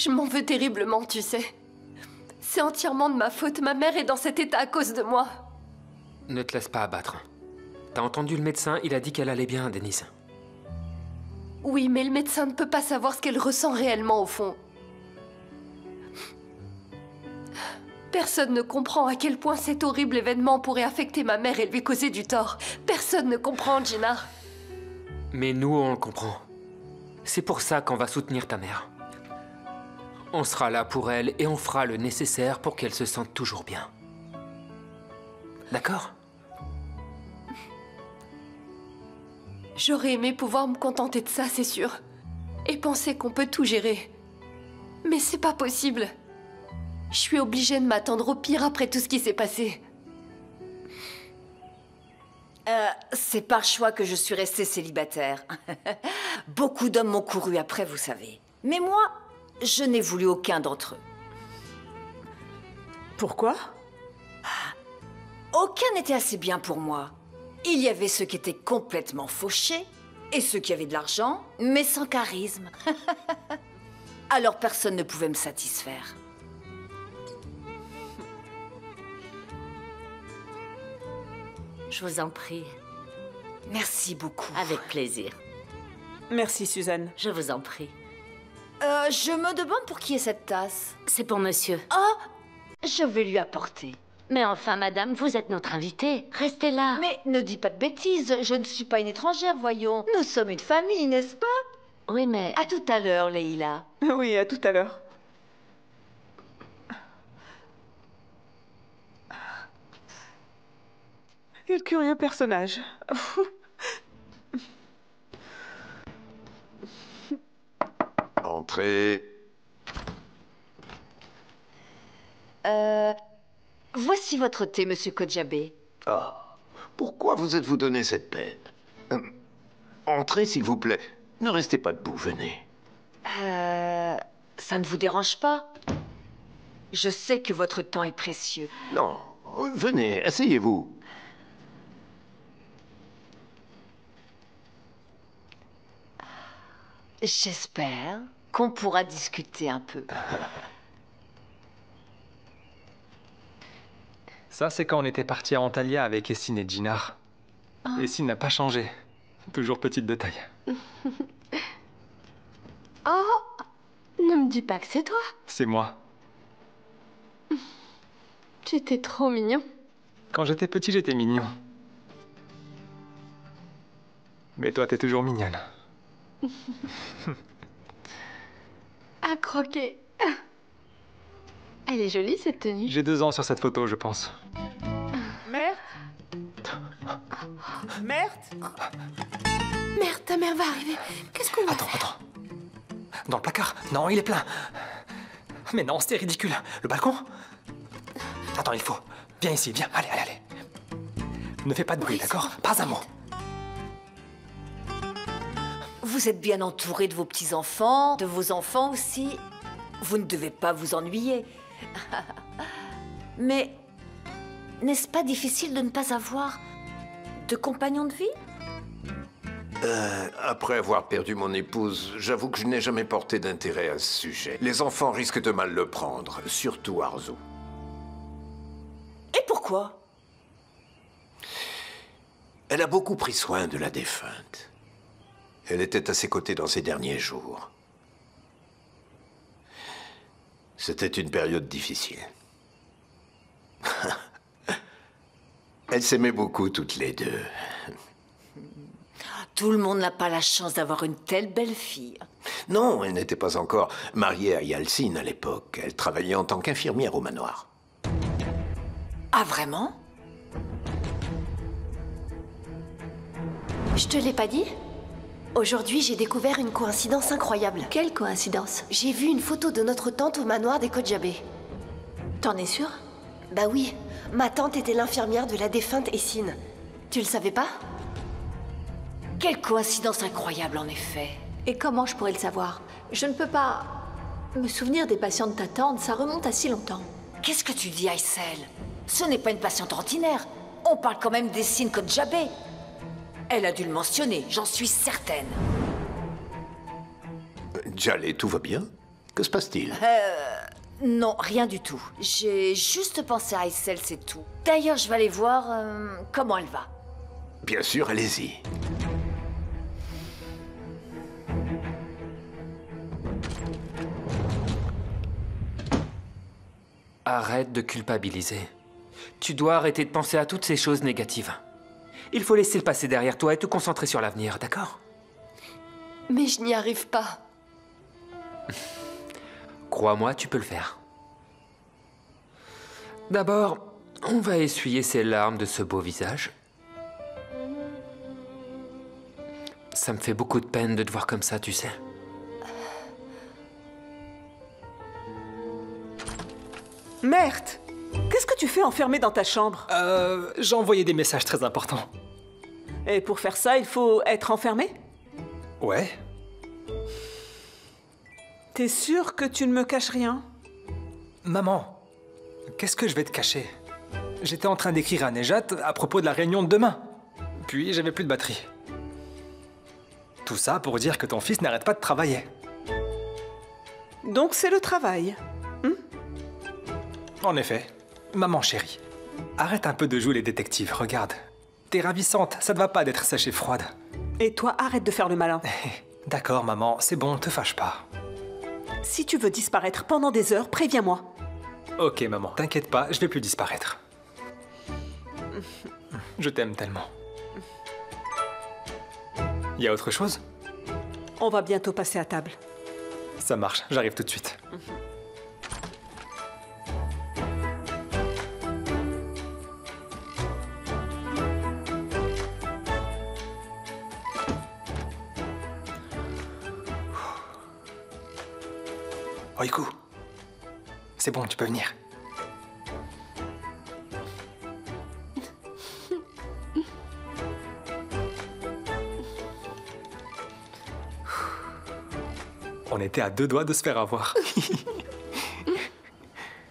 Je m'en veux terriblement, tu sais. C'est entièrement de ma faute. Ma mère est dans cet état à cause de moi. Ne te laisse pas abattre. T'as entendu le médecin, il a dit qu'elle allait bien, Denise. Oui, mais le médecin ne peut pas savoir ce qu'elle ressent réellement au fond. Personne ne comprend à quel point cet horrible événement pourrait affecter ma mère et lui causer du tort. Personne ne comprend, Gina. Mais nous, on le comprend. C'est pour ça qu'on va soutenir ta mère. On sera là pour elle et on fera le nécessaire pour qu'elle se sente toujours bien. D'accord? J'aurais aimé pouvoir me contenter de ça, c'est sûr. Et penser qu'on peut tout gérer. Mais c'est pas possible. Je suis obligée de m'attendre au pire après tout ce qui s'est passé. C'est par choix que je suis restée célibataire. Beaucoup d'hommes m'ont couru après, vous savez. Mais moi, je n'ai voulu aucun d'entre eux. Pourquoi? Aucun n'était assez bien pour moi. Il y avait ceux qui étaient complètement fauchés et ceux qui avaient de l'argent, mais sans charisme. Alors personne ne pouvait me satisfaire. Je vous en prie. Merci beaucoup. Avec plaisir. Merci, Suzanne. Je vous en prie. Je me demande pour qui est cette tasse. C'est pour monsieur. Oh, je vais lui apporter. Mais enfin, madame, vous êtes notre invitée. Restez là. Mais ne dis pas de bêtises, je ne suis pas une étrangère, voyons. Nous sommes une famille, n'est-ce pas? Oui, mais... À tout à l'heure, Leïla. Oui, à tout à l'heure. Quel curieux personnage. Entrez. Voici votre thé, monsieur Kodjabé. Ah, pourquoi vous êtes-vous donné cette peine? Entrez, s'il vous plaît. Ne restez pas debout, venez. Ça ne vous dérange pas? Je sais que votre temps est précieux. Non, venez, asseyez-vous. J'espère qu'on pourra discuter un peu. Ça, c'est quand on était partis à Antalya avec Essine et Ginar. Essine n'a pas changé. Toujours petite de taille. Oh, ne me dis pas que c'est toi. C'est moi. Tu étais trop mignon. Quand j'étais petit, j'étais mignon. Mais toi, t'es toujours mignonne. À croquer. Elle est jolie, cette tenue. J'ai 2 ans sur cette photo, je pense. Merde. Merde. Merde, ta mère va arriver. Qu'est-ce qu'on va faire? Attends. Dans le placard? Non, il est plein. Mais non, c'était ridicule. Le balcon? Attends, il faut. Viens ici, viens. Allez. Ne fais pas de bruit, d'accord? Pas un mot. Vous êtes bien entouré de vos petits-enfants, de vos enfants aussi. Vous ne devez pas vous ennuyer. Mais n'est-ce pas difficile de ne pas avoir de compagnon de vie? Après avoir perdu mon épouse, j'avoue que je n'ai jamais porté d'intérêt à ce sujet. Les enfants risquent de mal le prendre, surtout Arzu. Et pourquoi? Elle a beaucoup pris soin de la défunte. Elle était à ses côtés dans ses derniers jours. C'était une période difficile. Elles s'aimaient beaucoup toutes les deux. Tout le monde n'a pas la chance d'avoir une telle belle fille. Non, elle n'était pas encore mariée à Yalcine à l'époque. Elle travaillait en tant qu'infirmière au manoir. Ah, vraiment? Je te l'ai pas dit? Aujourd'hui, j'ai découvert une coïncidence incroyable. Quelle coïncidence? J'ai vu une photo de notre tante au manoir des Kodjabé. T'en es sûre? Bah oui, ma tante était l'infirmière de la défunte Essine. Tu le savais pas? Quelle coïncidence incroyable, en effet. Et comment je pourrais le savoir? Je ne peux pas me souvenir des patients de ta tante, ça remonte à si longtemps. Qu'est-ce que tu dis, Aïssel? Ce n'est pas une patiente ordinaire. On parle quand même d'Essine Kodjabé. Elle a dû le mentionner, j'en suis certaine. Djalé, tout va bien? Que se passe-t-il? Non, rien du tout. J'ai juste pensé à Aysel, c'est tout. D'ailleurs, je vais aller voir comment elle va. Bien sûr, allez-y. Arrête de culpabiliser. Tu dois arrêter de penser à toutes ces choses négatives. Il faut laisser le passé derrière toi et te concentrer sur l'avenir, d'accord? Mais je n'y arrive pas. Crois-moi, tu peux le faire. D'abord, on va essuyer ces larmes de ce beau visage. Ça me fait beaucoup de peine de te voir comme ça, tu sais. Mert, qu'est-ce que tu fais enfermé dans ta chambre? J'ai envoyé des messages très importants. Et pour faire ça, il faut être enfermé? Ouais. T'es sûr que tu ne me caches rien? Maman, qu'est-ce que je vais te cacher? J'étais en train d'écrire à Nejat à propos de la réunion de demain. Puis j'avais plus de batterie. Tout ça pour dire que ton fils n'arrête pas de travailler. Donc c'est le travail. En effet. Maman chérie, arrête un peu de jouer les détectives, regarde. T'es ravissante, ça ne va pas d'être sèche et froide. Et toi, arrête de faire le malin. D'accord, maman, c'est bon, te fâche pas. Si tu veux disparaître pendant des heures, préviens-moi. Ok, maman, t'inquiète pas, je vais plus disparaître. Je t'aime tellement. Y a autre chose? On va bientôt passer à table. Ça marche, j'arrive tout de suite. Oiku, c'est bon, tu peux venir. On était à 2 doigts de se faire avoir.